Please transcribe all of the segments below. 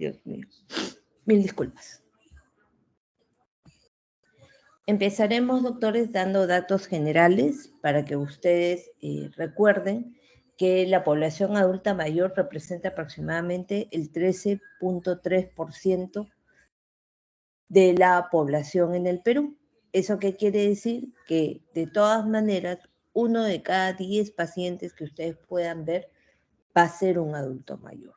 Dios mío. Mil disculpas. Empezaremos, doctores, dando datos generales para que ustedes recuerden que la población adulta mayor representa aproximadamente el 13.3% de la población en el Perú. ¿Eso qué quiere decir? Que de todas maneras, 1 de cada 10 pacientes que ustedes puedan ver va a ser un adulto mayor.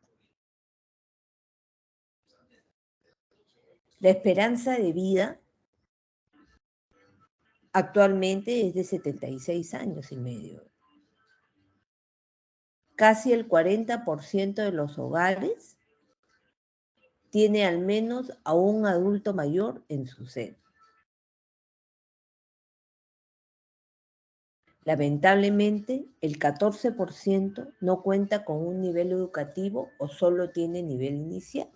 La esperanza de vida actualmente es de 76 años y medio. Casi el 40% de los hogares tiene al menos a un adulto mayor en su seno. Lamentablemente, el 14% no cuenta con un nivel educativo o solo tiene nivel inicial.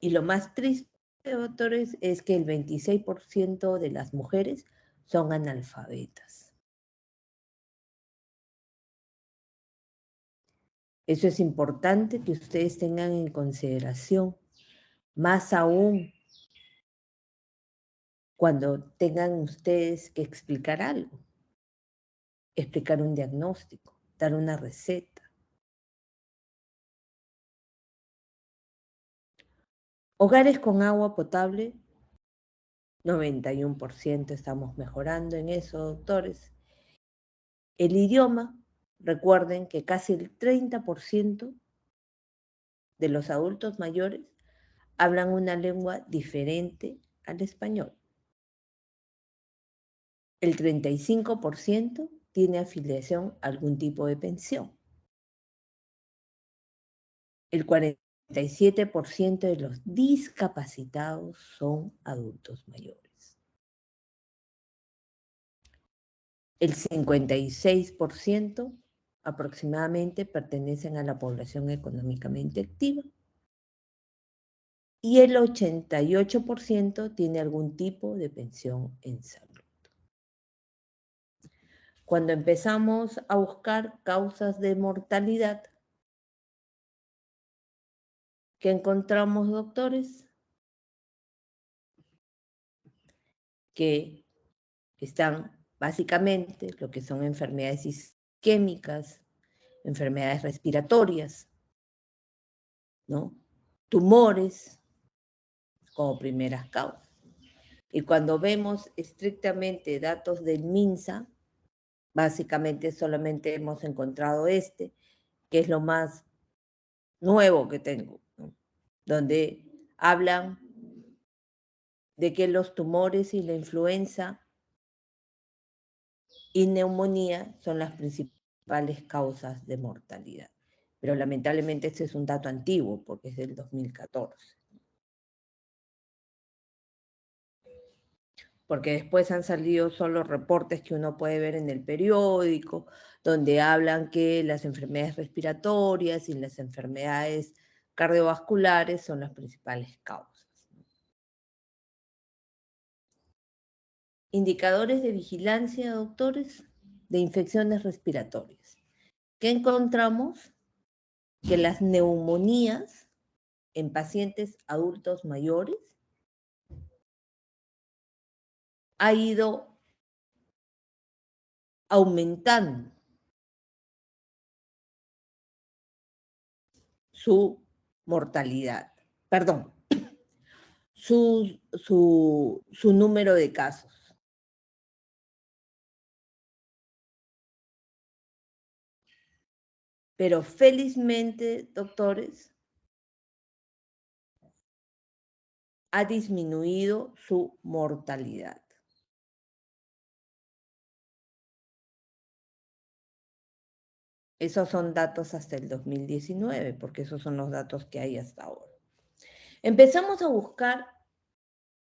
Y lo más triste, doctores, es que el 26% de las mujeres son analfabetas. Eso es importante que ustedes tengan en consideración, más aún cuando tengan ustedes que explicar algo, explicar un diagnóstico, dar una receta. Hogares con agua potable, 91%, estamos mejorando en eso, doctores. El idioma, recuerden que casi el 30% de los adultos mayores hablan una lengua diferente al español. El 35% tiene afiliación a algún tipo de pensión. El 47% de los discapacitados son adultos mayores. El 56% aproximadamente pertenecen a la población económicamente activa. Y el 88% tiene algún tipo de pensión en salud. Cuando empezamos a buscar causas de mortalidad, ¿qué encontramos, doctores? Que están básicamente lo que son enfermedades isquémicas, enfermedades respiratorias, ¿no? Tumores como primeras causas. Y cuando vemos estrictamente datos del MINSA, básicamente solamente hemos encontrado que es lo más nuevo que tengo, ¿no? Donde hablan de que los tumores y la influenza y neumonía son las principales causas de mortalidad. Pero lamentablemente este es un dato antiguo porque es del 2014. Porque después han salido solo reportes que uno puede ver en el periódico, donde hablan que las enfermedades respiratorias y las enfermedades cardiovasculares son las principales causas. Indicadores de vigilancia, doctores, de infecciones respiratorias. ¿Qué encontramos? Que las neumonías en pacientes adultos mayores ha ido aumentando su mortalidad, perdón, su número de casos. Pero felizmente, doctores, ha disminuido su mortalidad. Esos son datos hasta el 2019, porque esos son los datos que hay hasta ahora. Empezamos a buscar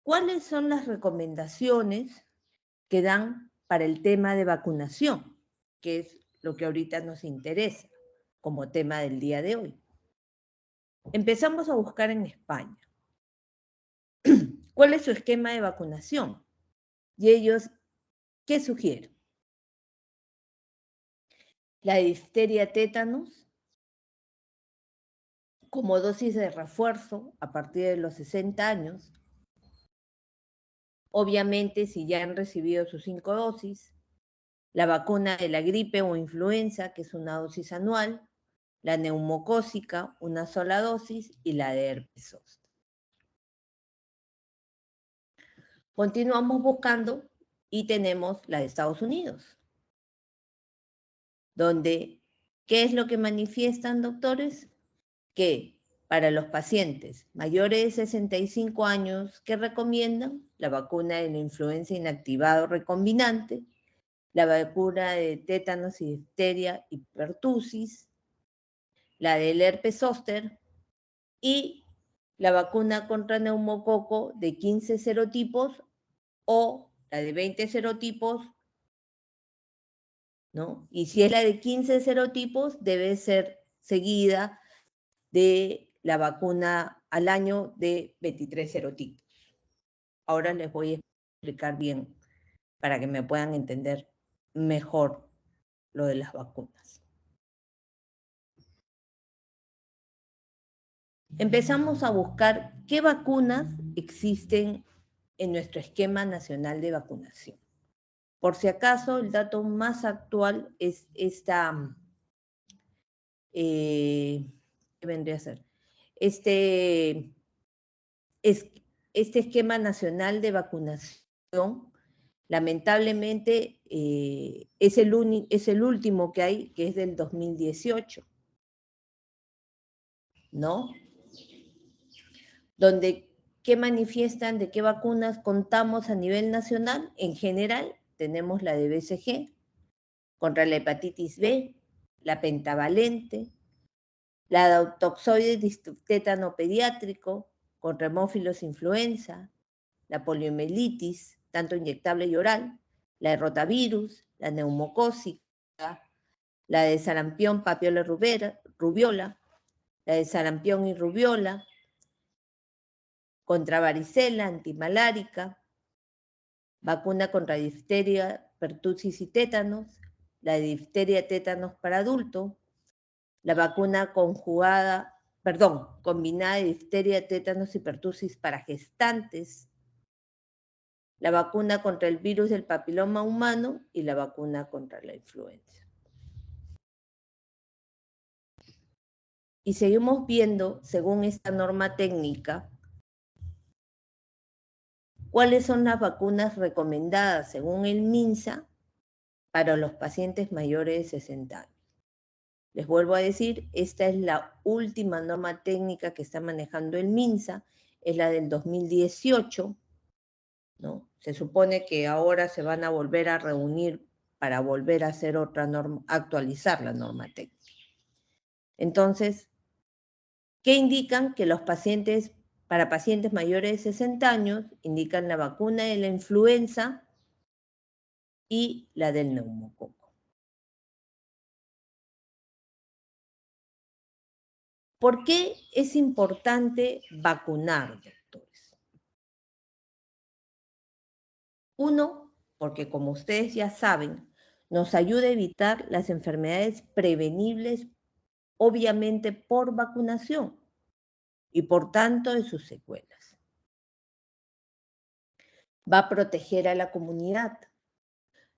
cuáles son las recomendaciones que dan para el tema de vacunación, que es lo que ahorita nos interesa como tema del día de hoy. Empezamos a buscar en España. ¿Cuál es su esquema de vacunación? Y ellos, ¿qué sugieren? la difteria tétanos como dosis de refuerzo a partir de los 60 años. Obviamente, si ya han recibido sus 5 dosis, la vacuna de la gripe o influenza, que es una dosis anual, la neumocócica, una sola dosis, y la de herpes zóster. Continuamos buscando y tenemos la de Estados Unidos, donde, ¿qué es lo que manifiestan, doctores? Que para los pacientes mayores de 65 años que recomiendan la vacuna de la influenza inactivado recombinante, la vacuna de tétanos y difteria y pertusis, la del herpes zóster y la vacuna contra neumococo de 15 serotipos o la de 20 serotipos, ¿no? Y si es la de 15 serotipos, debe ser seguida de la vacuna al año de 23 serotipos. Ahora les voy a explicar bien para que me puedan entender mejor lo de las vacunas. Empezamos a buscar qué vacunas existen en nuestro esquema nacional de vacunación. Por si acaso, el dato más actual es esta, ¿qué vendría a ser? Este esquema nacional de vacunación, lamentablemente, es el último que hay, que es del 2018, ¿no? Donde, ¿qué manifiestan de qué vacunas contamos a nivel nacional? En general, tenemos la de BCG, contra la hepatitis B, la pentavalente, la toxoide tétano pediátrico, contra hemófilos influenza, la poliomielitis, tanto inyectable y oral, la de rotavirus, la neumocócica, la de sarampión, papiola rubiola, la de sarampión y rubiola, contra varicela, antimalárica, vacuna contra difteria, pertussis y tétanos, la de difteria tétanos para adultos, la vacuna combinada de difteria, tétanos y pertussis para gestantes, la vacuna contra el virus del papiloma humano y la vacuna contra la influenza. Y seguimos viendo, según esta norma técnica, cuáles son las vacunas recomendadas según el MINSA para los pacientes mayores de 60 años. Les vuelvo a decir, esta es la última norma técnica que está manejando el MINSA, es la del 2018, ¿no? Se supone que ahora se van a volver a reunir para volver a hacer otra norma, actualizar la norma técnica. Entonces, ¿qué indican? Que para pacientes mayores de 60 años, indican la vacuna de la influenza y la del neumococo. ¿Por qué es importante vacunar, doctores? Uno, porque como ustedes ya saben, nos ayuda a evitar las enfermedades prevenibles, obviamente por vacunación, y por tanto de sus secuelas. Va a proteger a la comunidad.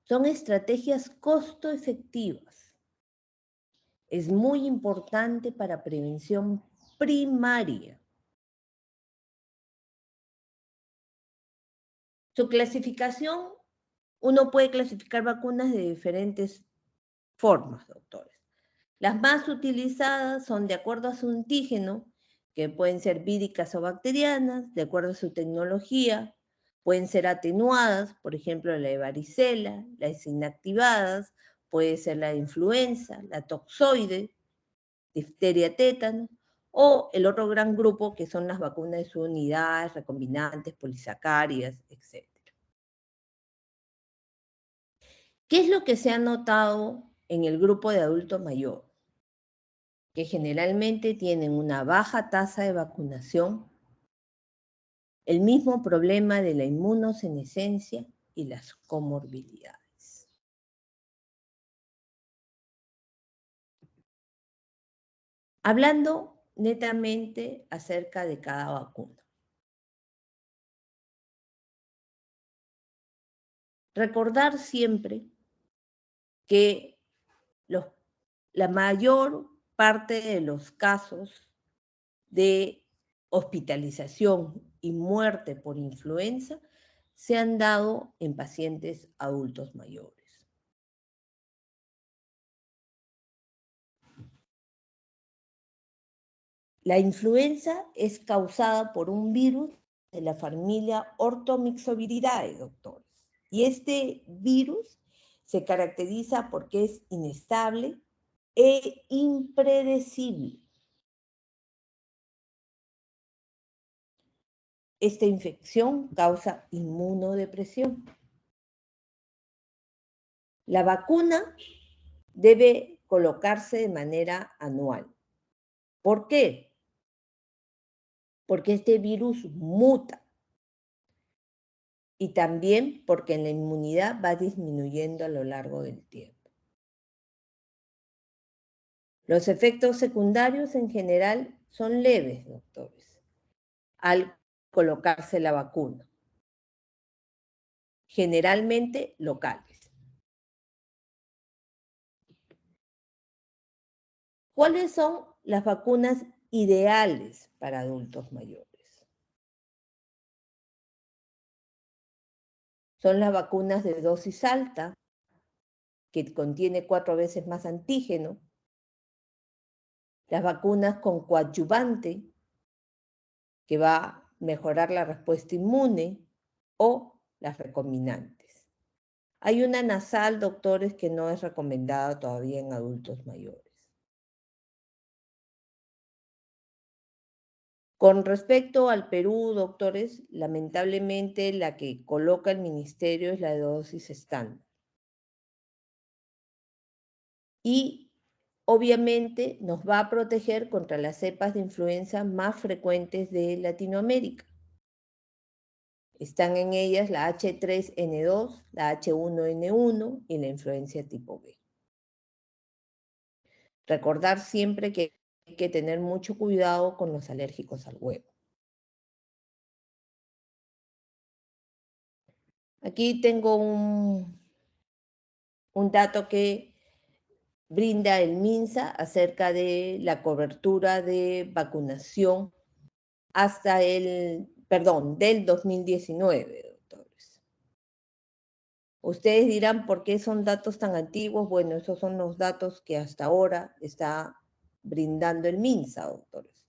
Son estrategias costo efectivas. Es muy importante para prevención primaria. Su clasificación, uno puede clasificar vacunas de diferentes formas, doctores. Las más utilizadas son de acuerdo a su antígeno, que pueden ser víricas o bacterianas, de acuerdo a su tecnología, pueden ser atenuadas, por ejemplo, la de varicela, las inactivadas, puede ser la de influenza, la toxoide, difteria, tétano, o el otro gran grupo que son las vacunas de subunidades, recombinantes, polisacáridas, etc. ¿Qué es lo que se ha notado en el grupo de adulto mayor? Que generalmente tienen una baja tasa de vacunación, el mismo problema de la inmunosenescencia y las comorbilidades. Hablando netamente acerca de cada vacuna. Recordar siempre que la mayor parte de los casos de hospitalización y muerte por influenza se han dado en pacientes adultos mayores. La influenza es causada por un virus de la familia Orthomyxoviridae, doctores. Y este virus se caracteriza porque es inestable e impredecible. Esta infección causa inmunodepresión. La vacuna debe colocarse de manera anual. ¿Por qué? Porque este virus muta y también porque la inmunidad va disminuyendo a lo largo del tiempo. Los efectos secundarios en general son leves, doctores, al colocarse la vacuna, generalmente locales. ¿Cuáles son las vacunas ideales para adultos mayores? Son las vacunas de dosis alta, que contiene 4 veces más antígeno, las vacunas con coadyuvante, que va a mejorar la respuesta inmune, o las recombinantes. Hay una nasal, doctores, que no es recomendada todavía en adultos mayores. Con respecto al Perú, doctores, lamentablemente la que coloca el ministerio es la de dosis estándar. Y obviamente nos va a proteger contra las cepas de influenza más frecuentes de Latinoamérica. Están en ellas la H3N2, la H1N1 y la influencia tipo B. Recordar siempre que hay que tener mucho cuidado con los alérgicos al huevo. Aquí tengo un dato que brinda el MINSA acerca de la cobertura de vacunación hasta del 2019, doctores. Ustedes dirán, ¿por qué son datos tan antiguos? Bueno, esos son los datos que hasta ahora está brindando el MINSA, doctores.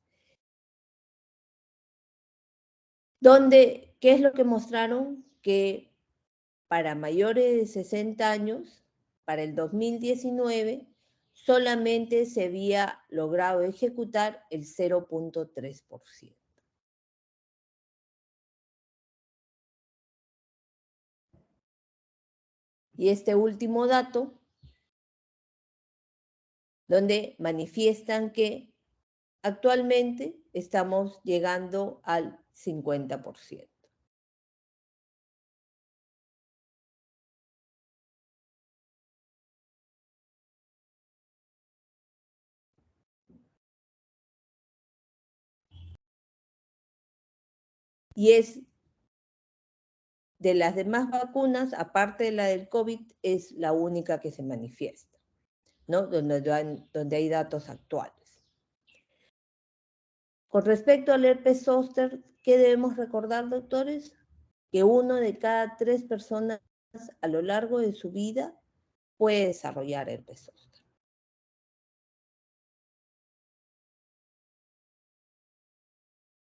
¿Qué es lo que mostraron? Que para mayores de 60 años, para el 2019, solamente se había logrado ejecutar el 0.3%. Y este último dato, donde manifiestan que actualmente estamos llegando al 50%. Y es de las demás vacunas, aparte de la del COVID, es la única que se manifiesta, ¿no? Donde hay datos actuales. Con respecto al herpes zóster, ¿qué debemos recordar, doctores? Que 1 de cada 3 personas a lo largo de su vida puede desarrollar herpes zóster.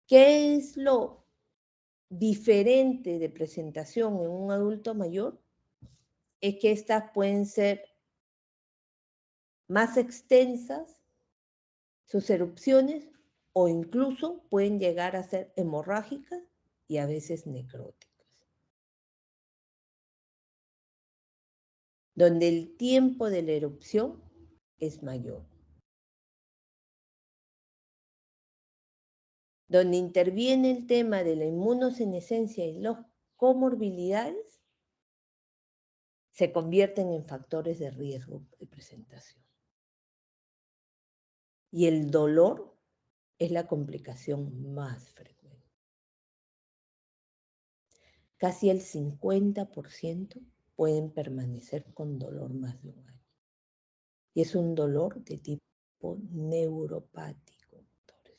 ¿Qué es lo diferente de presentación en un adulto mayor? Es que estas pueden ser más extensas, sus erupciones, o incluso pueden llegar a ser hemorrágicas y a veces necróticas, donde el tiempo de la erupción es mayor, donde interviene el tema de la inmunosenescencia y las comorbilidades, se convierten en factores de riesgo de presentación. y el dolor es la complicación más frecuente. Casi el 50% pueden permanecer con dolor más de un año. Y es un dolor de tipo neuropático, doctores.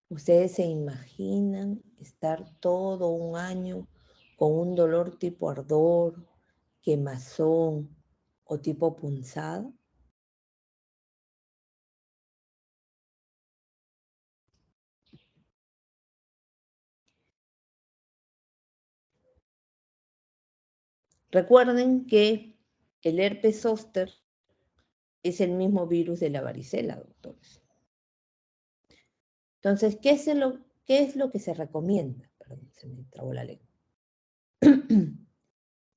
¿Ustedes se imaginan estar todo un año con un dolor tipo ardor, quemazón o tipo punzada? Recuerden que el herpes zóster es el mismo virus de la varicela, doctores. Entonces, ¿qué es lo que se recomienda? Perdón, se me trabó la lengua.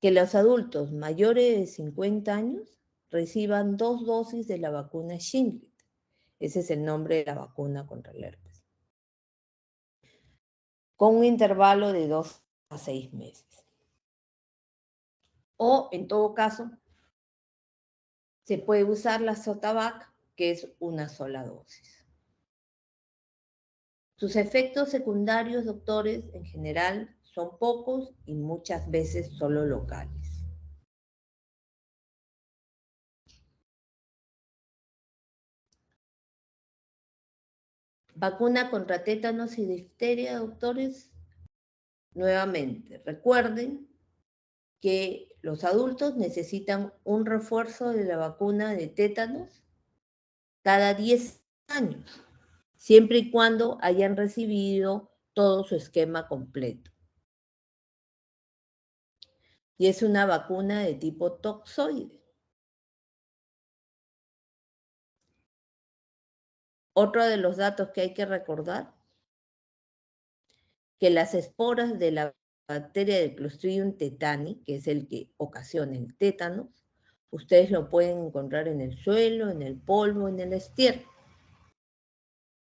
Que los adultos mayores de 50 años reciban 2 dosis de la vacuna Shingrix. Ese es el nombre de la vacuna contra el herpes. Con un intervalo de 2 a 6 meses. O, en todo caso, se puede usar la Sotavac, que es una sola dosis. Sus efectos secundarios, doctores, en general son pocos y muchas veces solo locales. Vacuna contra tétanos y difteria, doctores. Nuevamente, recuerden que los adultos necesitan un refuerzo de la vacuna de tétanos cada 10 años, siempre y cuando hayan recibido todo su esquema completo. Y es una vacuna de tipo toxoide. Otro de los datos que hay que recordar, que las esporas de la bacteria del Clostridium tetani, que es el que ocasiona el tétanos, ustedes lo pueden encontrar en el suelo, en el polvo, en el estiércol.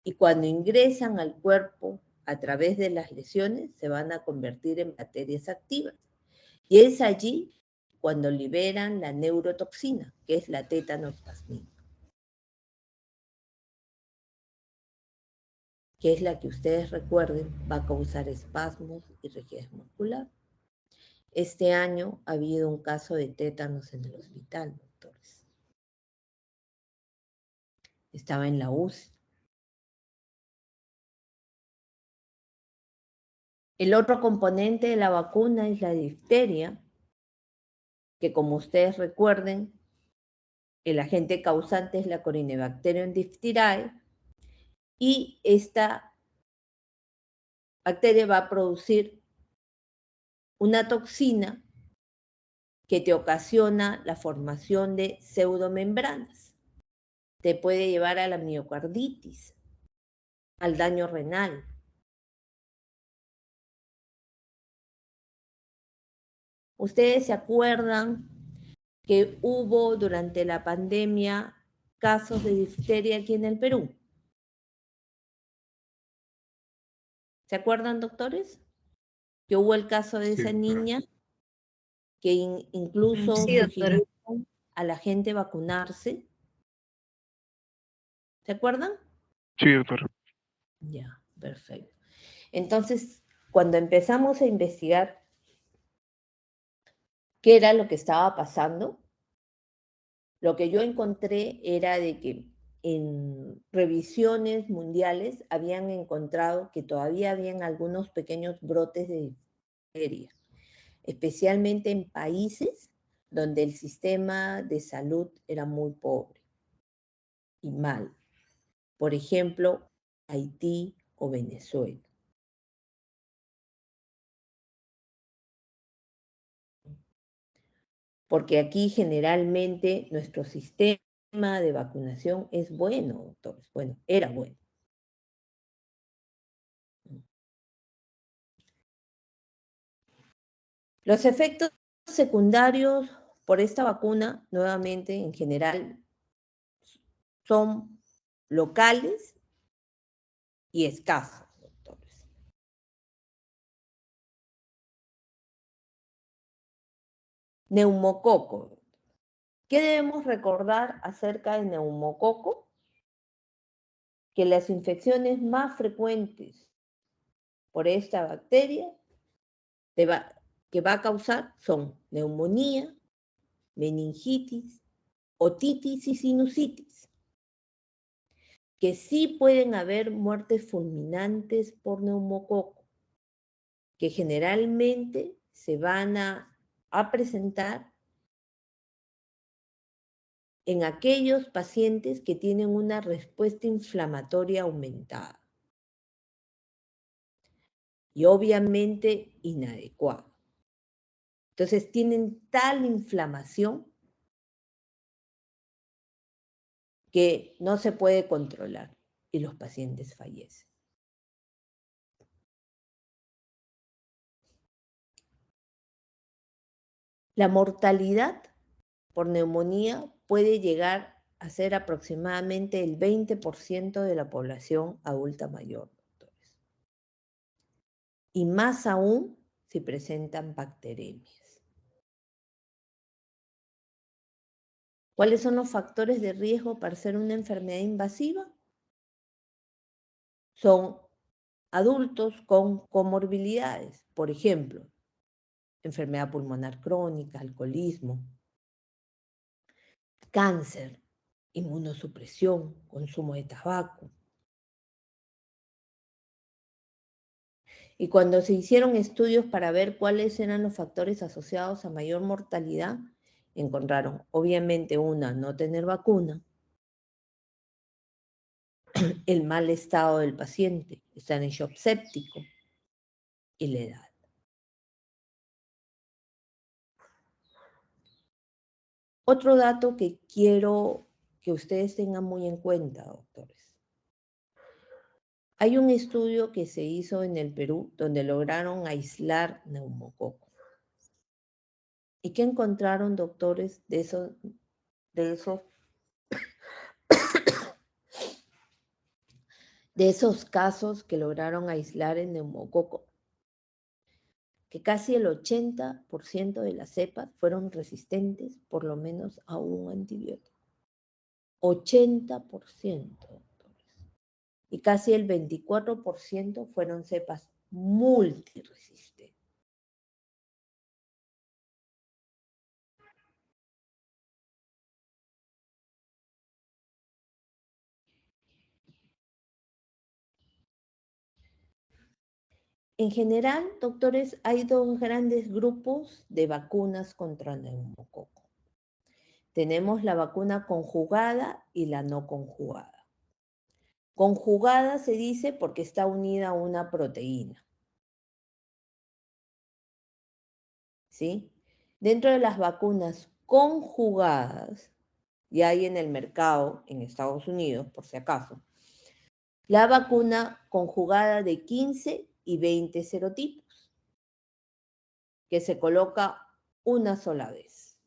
Y cuando ingresan al cuerpo a través de las lesiones, se van a convertir en bacterias activas. Y es allí cuando liberan la neurotoxina, que es la tétanospasmina, que es la que ustedes recuerden va a causar espasmos y rigidez muscular. Este año ha habido un caso de tétanos en el hospital, doctores. Estaba en la UCI. El otro componente de la vacuna es la difteria, que como ustedes recuerden, el agente causante es la Corynebacterium diphtheriae y esta bacteria va a producir una toxina que te ocasiona la formación de pseudomembranas. Te puede llevar a la miocarditis, al daño renal. ¿Ustedes se acuerdan que hubo durante la pandemia casos de difteria aquí en el Perú? ¿Se acuerdan, doctores? Que hubo el caso de esa niña que incluso Sí, doctora. sugirieron a la gente vacunarse. ¿Se acuerdan? Sí, doctora. Ya, perfecto. Entonces, cuando empezamos a investigar qué era lo que estaba pasando, lo que yo encontré era de que en revisiones mundiales habían encontrado que todavía habían algunos pequeños brotes de difteria, especialmente en países donde el sistema de salud era muy pobre y mal. Por ejemplo, Haití o Venezuela. Porque aquí generalmente nuestro sistema de vacunación es bueno, doctores. Bueno, era bueno. Los efectos secundarios por esta vacuna, nuevamente, en general, son locales y escasos, doctores. Neumococo. ¿Qué debemos recordar acerca del neumococo? Que las infecciones más frecuentes por esta bacteria que va a causar son neumonía, meningitis, otitis y sinusitis, que sí pueden haber muertes fulminantes por neumococo, que generalmente se van a presentar en aquellos pacientes que tienen una respuesta inflamatoria aumentada y obviamente inadecuada. Entonces tienen tal inflamación que no se puede controlar y los pacientes fallecen. La mortalidad por neumonía puede llegar a ser aproximadamente el 20% de la población adulta mayor, doctores. Y más aún si presentan bacteremias. ¿Cuáles son los factores de riesgo para ser una enfermedad invasiva? Son adultos con comorbilidades, por ejemplo, enfermedad pulmonar crónica, alcoholismo, cáncer, inmunosupresión, consumo de tabaco. Y cuando se hicieron estudios para ver cuáles eran los factores asociados a mayor mortalidad, encontraron, obviamente, no tener vacuna, el mal estado del paciente, estar en shock séptico y la edad. Otro dato que quiero que ustedes tengan muy en cuenta, doctores. Hay un estudio que se hizo en el Perú donde lograron aislar neumococo. ¿Y qué encontraron, doctores, de esos casos que lograron aislar el neumococo? Que casi el 80% de las cepas fueron resistentes por lo menos a un antibiótico. 80%, doctores. Y casi el 24% fueron cepas multiresistentes. En general, doctores, hay dos grandes grupos de vacunas contra el neumococo. Tenemos la vacuna conjugada y la no conjugada. Conjugada se dice porque está unida a una proteína. ¿Sí? Dentro de las vacunas conjugadas, y hay en el mercado en Estados Unidos, por si acaso, la vacuna conjugada de 15 y 20 serotipos, que se coloca una sola vez.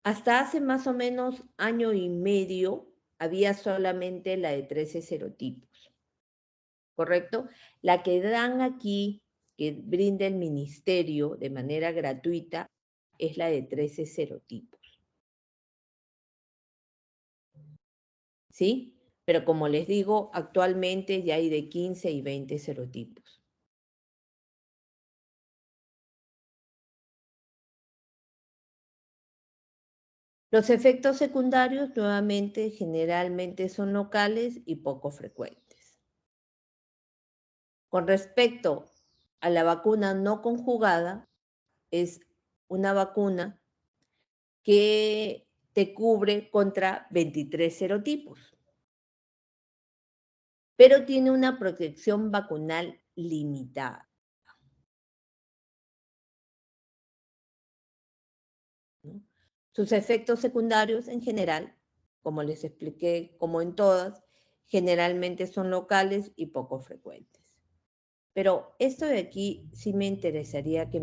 Hasta hace más o menos año y medio había solamente la de 13 serotipos, ¿correcto? La que dan aquí, que brinda el ministerio de manera gratuita, es la de 13 serotipos. ¿Sí? Pero como les digo, actualmente ya hay de 15 y 20 serotipos. Los efectos secundarios, nuevamente, generalmente son locales y poco frecuentes. Con respecto a la vacuna no conjugada, es una vacuna que te cubre contra 23 serotipos, pero tiene una protección vacunal limitada, ¿no? Sus efectos secundarios en general, como les expliqué, como en todas, generalmente son locales y poco frecuentes. Pero esto de aquí sí me interesaría que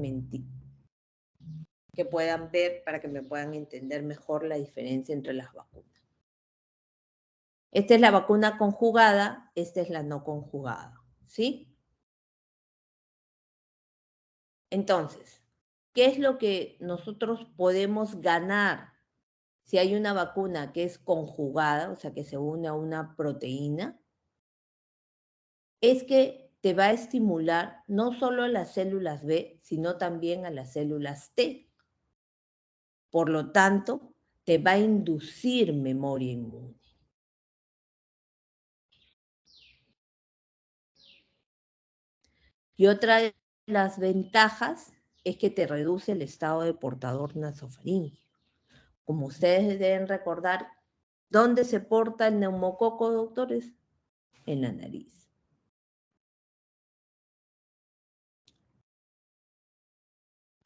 puedan ver para que me puedan entender mejor la diferencia entre las vacunas. Esta es la vacuna conjugada, esta es la no conjugada, ¿sí? Entonces, ¿qué es lo que nosotros podemos ganar si hay una vacuna que es conjugada, o sea, que se une a una proteína? Es que te va a estimular no solo a las células B, sino también a las células T. Por lo tanto, te va a inducir memoria inmune. Y otra de las ventajas es que te reduce el estado de portador nasofaríngeo. Como ustedes deben recordar, ¿dónde se porta el neumococo, doctores? En la nariz.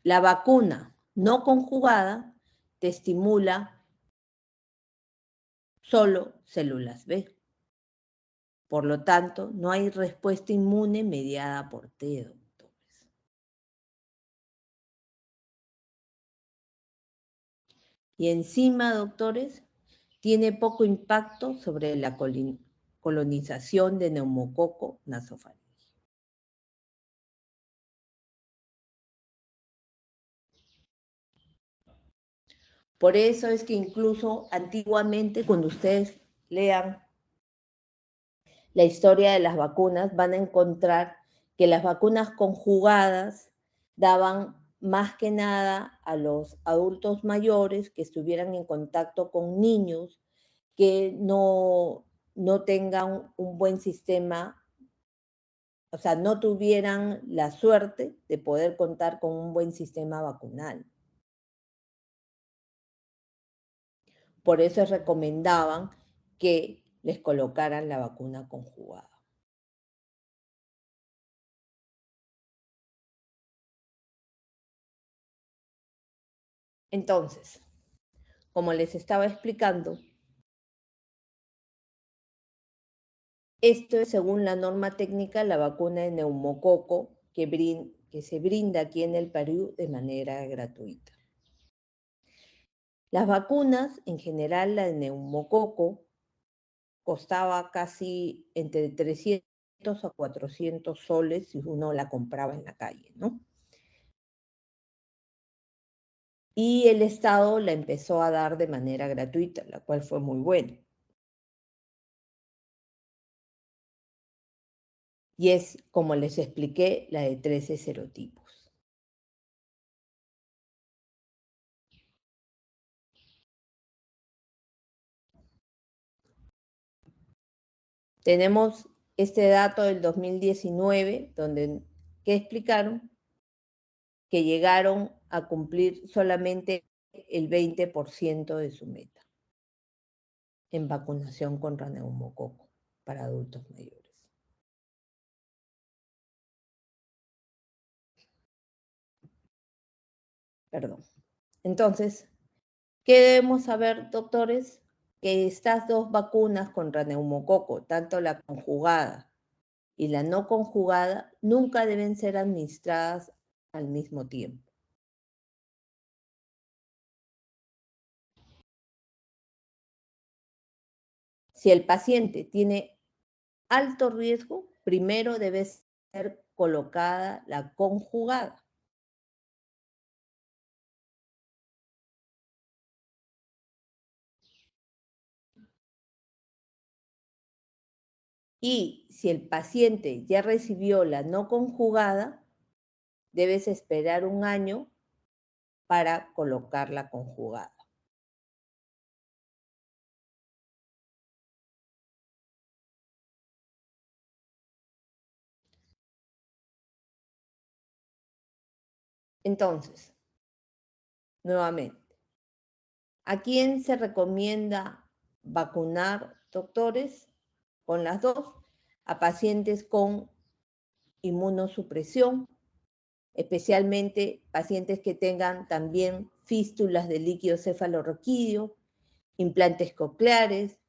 La vacuna no conjugada te estimula solo células B. Por lo tanto, no hay respuesta inmune mediada por T, doctores. Y encima, doctores, tiene poco impacto sobre la colonización de neumococo nasofaríngeo. Por eso es que incluso antiguamente, cuando ustedes lean la historia de las vacunas, van a encontrar que las vacunas conjugadas daban más que nada a los adultos mayores que estuvieran en contacto con niños que no tengan un buen sistema, o sea, no tuvieran la suerte de poder contar con un buen sistema vacunal. Por eso recomendaban que les colocaran la vacuna conjugada. Entonces, como les estaba explicando, esto es según la norma técnica la vacuna de neumococo que se brinda aquí en el Perú de manera gratuita. Las vacunas, en general la de neumococo, costaba casi entre 300 a 400 soles si uno la compraba en la calle, ¿no? Y el Estado la empezó a dar de manera gratuita, la cual fue muy buena. Y es, como les expliqué, la de 13 serotipos. Tenemos este dato del 2019, que explicaron que llegaron a cumplir solamente el 20% de su meta en vacunación contra neumococo para adultos mayores. Perdón. Entonces, ¿qué debemos saber, doctores? Que estas dos vacunas contra neumococo, tanto la conjugada y la no conjugada, nunca deben ser administradas al mismo tiempo. Si el paciente tiene alto riesgo, primero debe ser colocada la conjugada. Y si el paciente ya recibió la no conjugada, debes esperar un año para colocar la conjugada. Entonces, nuevamente, ¿a quién se recomienda vacunar, doctores? Con las dos, a pacientes con inmunosupresión, especialmente pacientes que tengan también fístulas de líquido cefalorraquídeo, implantes cocleares,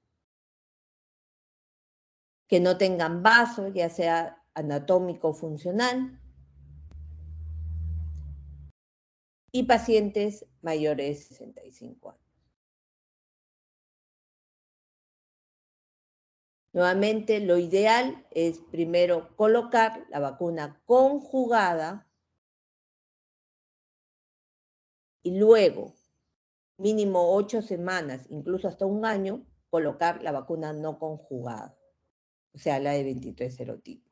que no tengan vaso, ya sea anatómico o funcional, y pacientes mayores de 65 años. Nuevamente, lo ideal es primero colocar la vacuna conjugada y luego, mínimo 8 semanas, incluso hasta un año, colocar la vacuna no conjugada, o sea, la de 23 serotipos.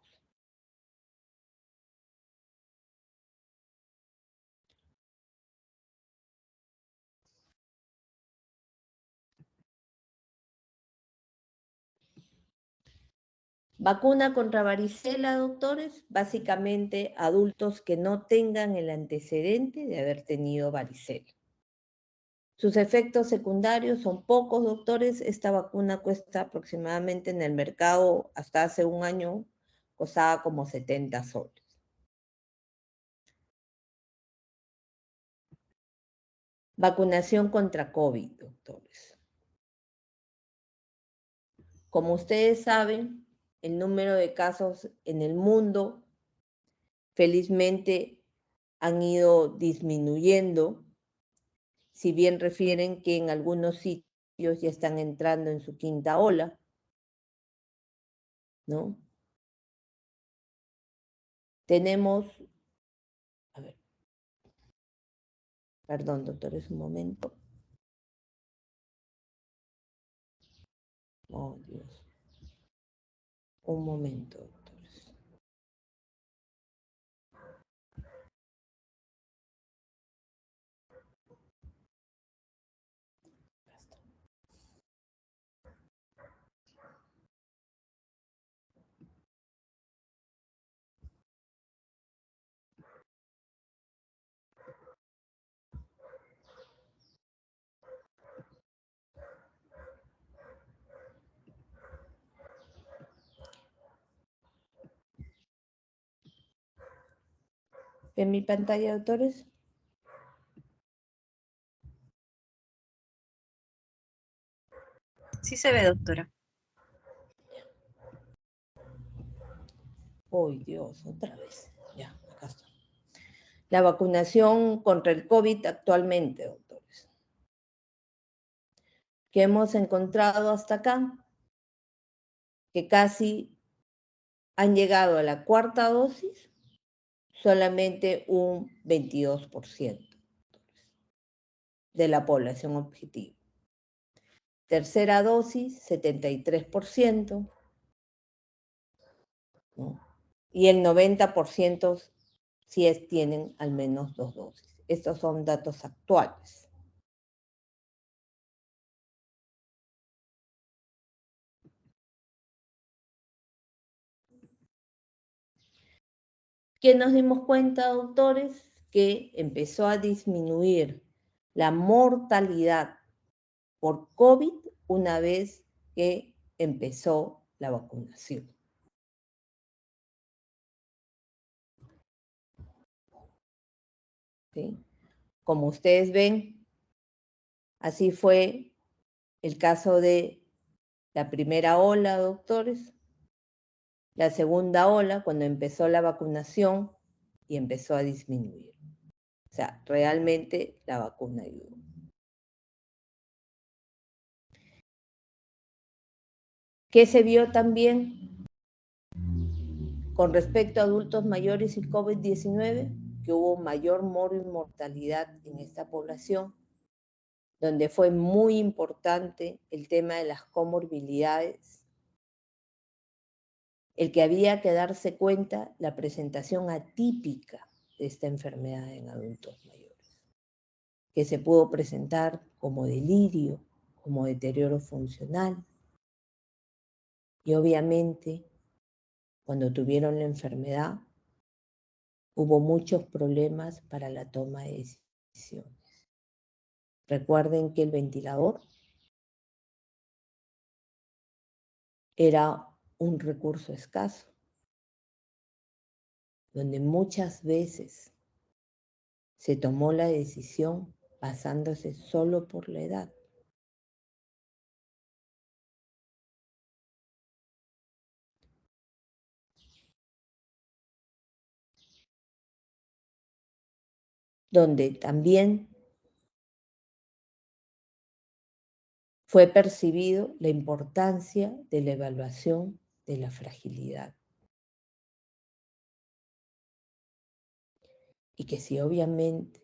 Vacuna contra varicela, doctores, básicamente adultos que no tengan el antecedente de haber tenido varicela. Sus efectos secundarios son pocos, doctores. Esta vacuna cuesta aproximadamente en el mercado, hasta hace un año, costaba como 70 soles. Vacunación contra COVID, doctores. Como ustedes saben, el número de casos en el mundo felizmente han ido disminuyendo, si bien refieren que en algunos sitios ya están entrando en su quinta ola, ¿no? Tenemos, a ver, perdón, doctores, un momento. Oh, Dios. Un momento, doctores. ¿En mi pantalla, doctores? Sí se ve, doctora. Oh, Dios, otra vez. Ya, acá está. La vacunación contra el COVID actualmente, doctores. ¿Qué hemos encontrado hasta acá? Que casi han llegado a la cuarta dosis solamente un 22% de la población objetivo. Tercera dosis, 73%, ¿no? Y el 90% si tienen al menos 2 dosis. Estos son datos actuales. ¿Qué nos dimos cuenta, doctores? Que empezó a disminuir la mortalidad por COVID una vez que empezó la vacunación. ¿Sí? Como ustedes ven, así fue el caso de la primera ola, doctores, la segunda ola, cuando empezó la vacunación y empezó a disminuir. O sea, realmente la vacuna ayudó. ¿Qué se vio también con respecto a adultos mayores y COVID-19? Que hubo mayor mortalidad en esta población, donde fue muy importante el tema de las comorbilidades, el que había que darse cuenta la presentación atípica de esta enfermedad en adultos mayores, que se pudo presentar como delirio, como deterioro funcional, y obviamente cuando tuvieron la enfermedad hubo muchos problemas para la toma de decisiones. Recuerden que el ventilador era un recurso escaso, donde muchas veces se tomó la decisión basándose solo por la edad. Donde también fue percibido la importancia de la evaluación de la fragilidad. Y que si obviamente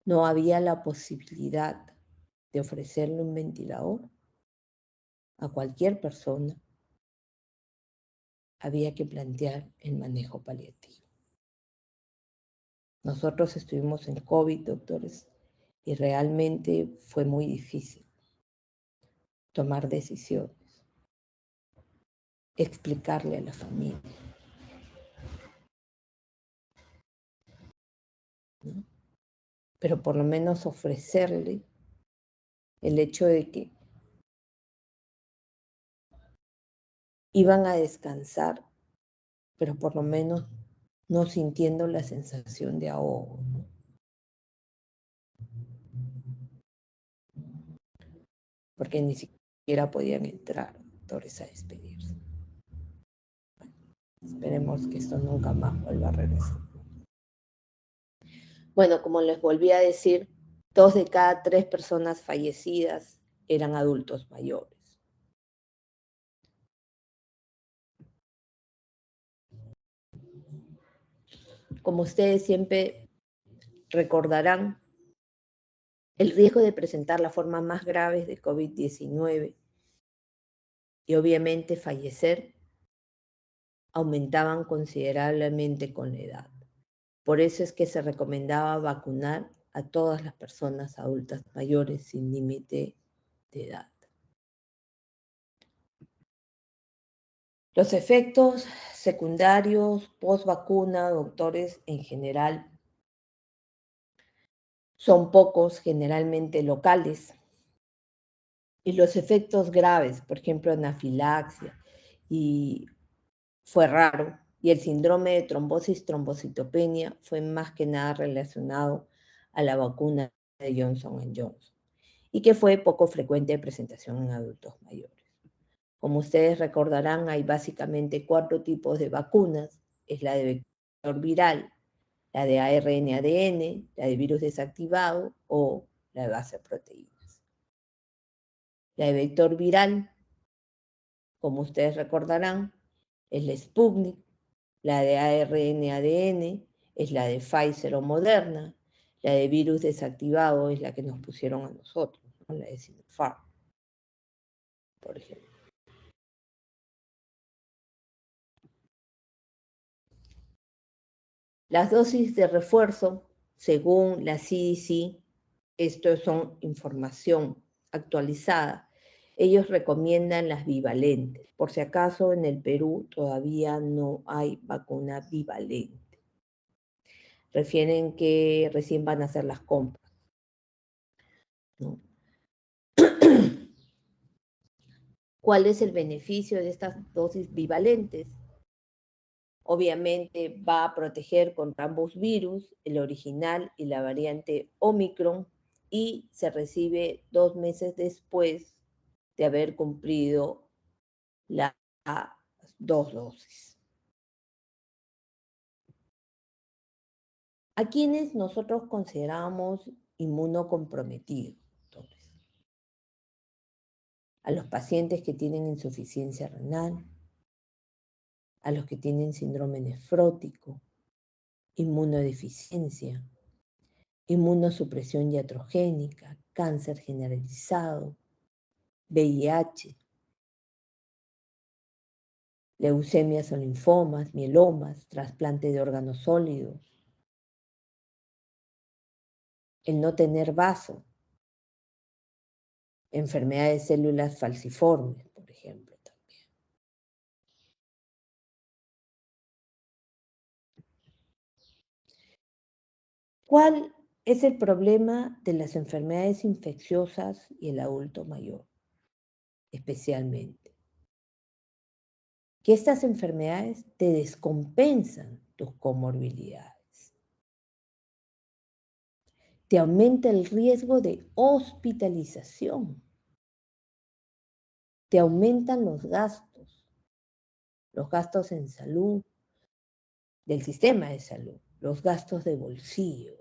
no había la posibilidad de ofrecerle un ventilador a cualquier persona, había que plantear el manejo paliativo. Nosotros estuvimos en COVID, doctores, y realmente fue muy difícil tomar decisiones, explicarle a la familia, ¿no? Pero por lo menos ofrecerle el hecho de que iban a descansar, pero por lo menos no sintiendo la sensación de ahogo, ¿no? Porque ni siquiera podían entrar, doctores, a despedirse. Esperemos que esto nunca más vuelva a regresar. Bueno, como les volví a decir, 2 de cada 3 personas fallecidas eran adultos mayores. Como ustedes siempre recordarán, el riesgo de presentar la forma más grave de COVID-19 y obviamente fallecer aumentaban considerablemente con la edad. Por eso es que se recomendaba vacunar a todas las personas adultas mayores sin límite de edad. Los efectos secundarios post vacuna, doctores, en general son pocos, generalmente locales. Y los efectos graves, por ejemplo, anafilaxia, y fue raro. Y el síndrome de trombosis, trombocitopenia, fue más que nada relacionado a la vacuna de Johnson Johnson y que fue poco frecuente de presentación en adultos mayores. Como ustedes recordarán, hay básicamente 4 tipos de vacunas. Es la de vector viral, la de ARN-ADN, la de virus desactivado o la de base de proteínas. La de vector viral, como ustedes recordarán, es la Sputnik, la de ARN-ADN es la de Pfizer o Moderna, la de virus desactivado es la que nos pusieron a nosotros, ¿no? La de Sinopharm, por ejemplo. Las dosis de refuerzo, según la CDC, esto son información actualizada, ellos recomiendan las bivalentes. Por si acaso, en el Perú todavía no hay vacuna bivalente. Refieren que recién van a hacer las compras, ¿no? ¿Cuál es el beneficio de estas dosis bivalentes? Obviamente va a proteger contra ambos virus, el original y la variante Omicron, y se recibe 2 meses después de haber cumplido las 2 dosis. ¿A quienes nosotros consideramos inmunocomprometidos? A los pacientes que tienen insuficiencia renal, a los que tienen síndrome nefrótico, inmunodeficiencia, inmunosupresión iatrogénica, cáncer generalizado, VIH, leucemias o linfomas, mielomas, trasplante de órganos sólidos, el no tener vaso, enfermedades de células falciformes, por ejemplo, también. ¿Cuál es el problema de las enfermedades infecciosas y el adulto mayor, especialmente? Que estas enfermedades te descompensan tus comorbilidades. Te aumenta el riesgo de hospitalización. Te aumentan los gastos en salud, del sistema de salud, los gastos de bolsillo.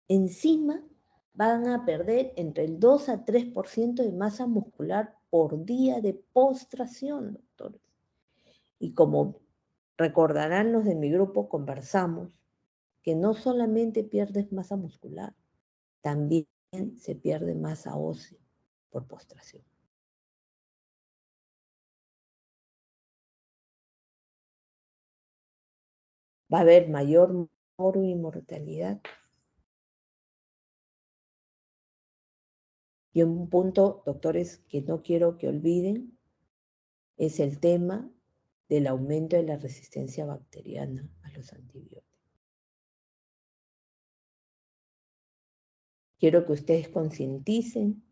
Encima van a perder entre el 2 a 3% de masa muscular por día de postración, doctores. Y como recordarán los de mi grupo, conversamos que no solamente pierdes masa muscular, también se pierde masa ósea por postración. Va a haber mayor moro y mortalidad. Y un punto, doctores, que no quiero que olviden, es el tema del aumento de la resistencia bacteriana a los antibióticos. Quiero que ustedes concienticen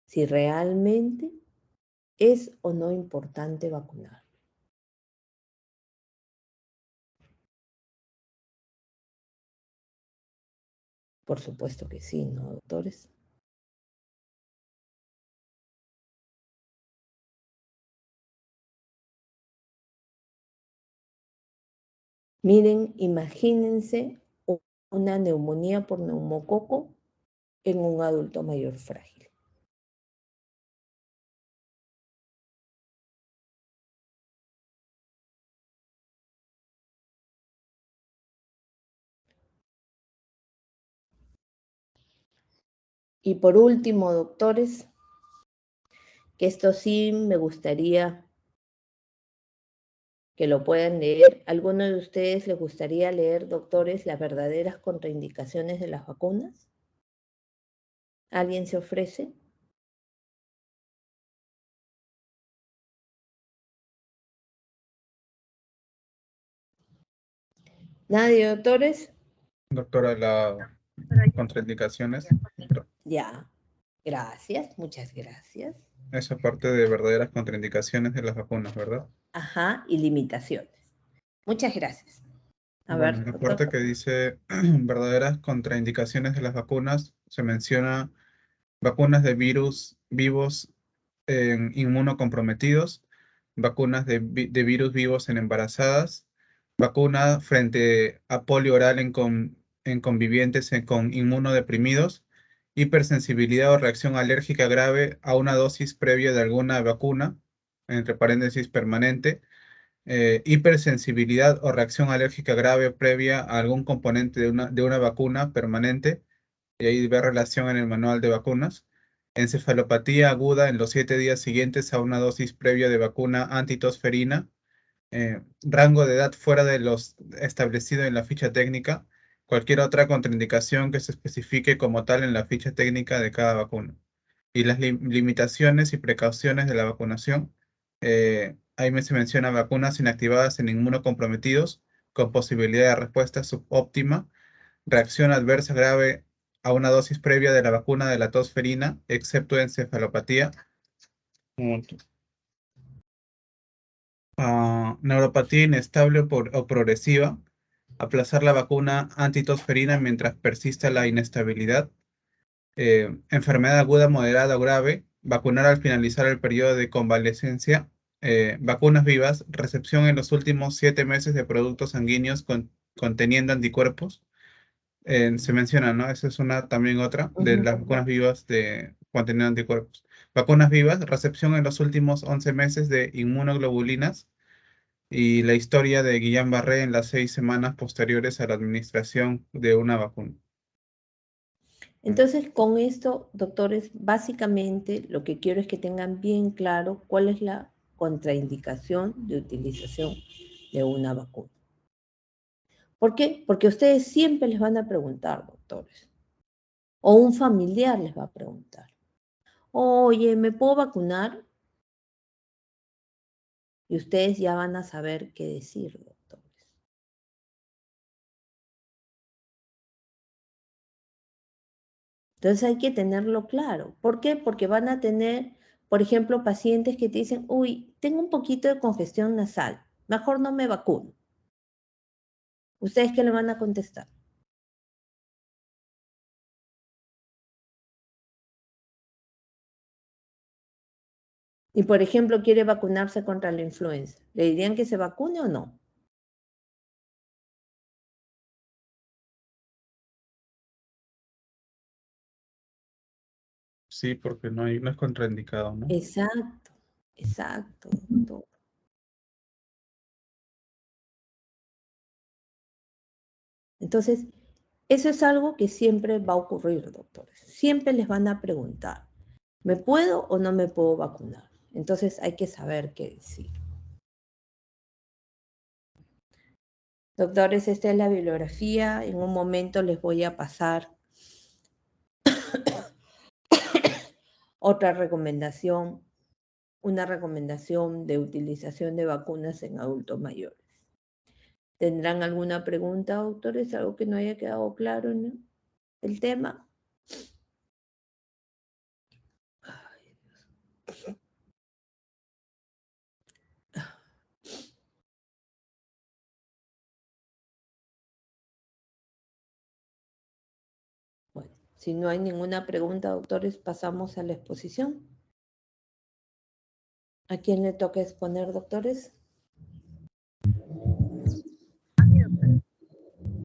si realmente es o no importante vacunar. Por supuesto que sí, ¿no, doctores? Miren, imagínense una neumonía por neumococo en un adulto mayor frágil. Y por último, doctores, que esto sí me gustaría que lo puedan leer. ¿Alguno de ustedes les gustaría leer, doctores, las verdaderas contraindicaciones de las vacunas? ¿Alguien se ofrece? ¿Nadie, doctores? Doctora, las contraindicaciones. Ya, gracias, muchas gracias. Esa parte de verdaderas contraindicaciones de las vacunas, ¿verdad? Ajá, y limitaciones. Muchas gracias. A Bueno, ver, en la doctor. parte que dice verdaderas contraindicaciones de las vacunas, se menciona vacunas de virus vivos en inmunocomprometidos, vacunas de virus vivos en embarazadas, vacuna frente a polio oral en convivientes con inmunodeprimidos, hipersensibilidad o reacción alérgica grave a una dosis previa de alguna vacuna, entre paréntesis permanente, hipersensibilidad o reacción alérgica grave previa a algún componente de una vacuna permanente, y ahí ve relación en el manual de vacunas. Encefalopatía aguda en los 7 días siguientes a una dosis previa de vacuna antitosferina. Rango de edad fuera de los establecido en la ficha técnica. Cualquier otra contraindicación que se especifique como tal en la ficha técnica de cada vacuna. Y las limitaciones y precauciones de la vacunación. Ahí se menciona vacunas inactivadas en inmunocomprometidos con posibilidad de respuesta subóptima, reacción adversa grave a una dosis previa de la vacuna de la tosferina, excepto encefalopatía. Neuropatía inestable o progresiva, aplazar la vacuna antitosferina mientras persista la inestabilidad. Enfermedad aguda, moderada o grave, vacunar al finalizar el periodo de convalecencia. Vacunas vivas, recepción en los últimos 7 meses de productos sanguíneos conteniendo anticuerpos. Se menciona, ¿no? Esa es también otra de las vacunas vivas de conteniendo anticuerpos. Vacunas vivas, recepción en los últimos 11 meses de inmunoglobulinas y la historia de Guillain-Barré en las 6 semanas posteriores a la administración de una vacuna. Entonces, con esto, doctores, básicamente lo que quiero es que tengan bien claro cuál es la contraindicación de utilización de una vacuna. ¿Por qué? Porque ustedes siempre les van a preguntar, doctores, o un familiar les va a preguntar, oye, ¿me puedo vacunar? Y ustedes ya van a saber qué decir, doctores. Entonces hay que tenerlo claro. ¿Por qué? Porque van a tener, por ejemplo, pacientes que te dicen, uy, tengo un poquito de congestión nasal, mejor no me vacuno. ¿Ustedes qué le van a contestar? Y, por ejemplo, quiere vacunarse contra la influenza. ¿Le dirían que se vacune o no? Sí, porque no es contraindicado, ¿no? Exacto, exacto, doctor. Entonces, eso es algo que siempre va a ocurrir, doctores. Siempre les van a preguntar, ¿me puedo o no me puedo vacunar? Entonces hay que saber qué decir. Doctores, esta es la bibliografía. En un momento les voy a pasar otra recomendación, una recomendación de utilización de vacunas en adultos mayores. ¿Tendrán alguna pregunta, doctores? ¿Algo que no haya quedado claro en el tema? Bueno, si no hay ninguna pregunta, doctores, pasamos a la exposición. ¿A quién le toca exponer, doctores?